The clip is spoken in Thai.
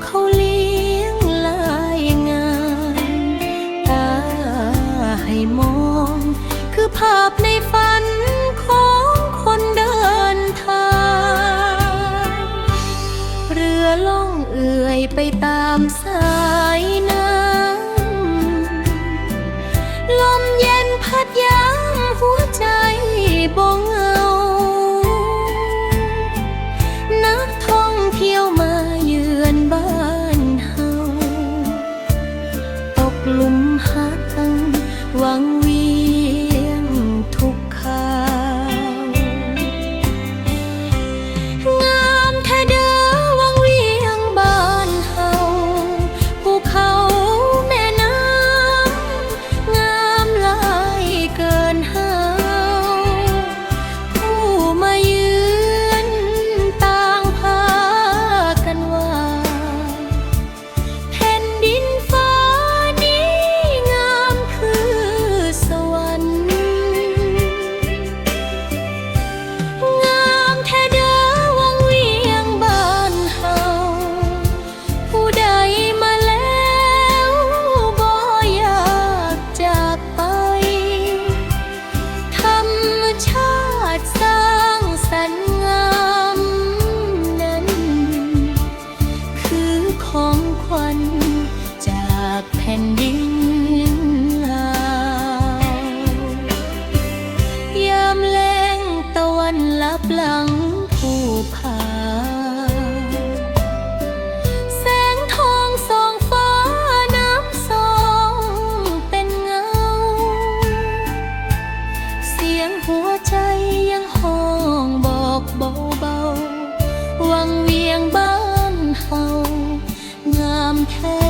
เขาเลี้ยงลายงานตาให้มองคือภาพในฝันของคนเดินทางเรือล่องเอื่อยไปตามสายน้ำลมเย็นพัดย้ำหัวใจบ่เหงานักท่องเที่ยวมาเยือนบ้านเฮาตกหลุมหักหวังเวียงทุกข่าวงามแท้เด้อวังเวียงบ้านเฮาภูเขาแม่น้ำงามหลายเกินหาผู้มาเยือนต่างพากันว่าแผ่นดินฟ้านี้งามคือสวรรค์งามแท้เด้อวังเวียงบ้านเฮาผู้ใดมาแล้วบ่อยากจากไปธรรมชาติสร้างสรรค์งามนั้น คือของขวัญจากแผ่นดินลาวยามแลงตะวันลับหลังภูผาแสงทองส่องฟ้าน้ำส่องเป็นเงาเสียงหัวใจยังห้องบอกเบาๆวังเวียงบ้านเฮางามแท้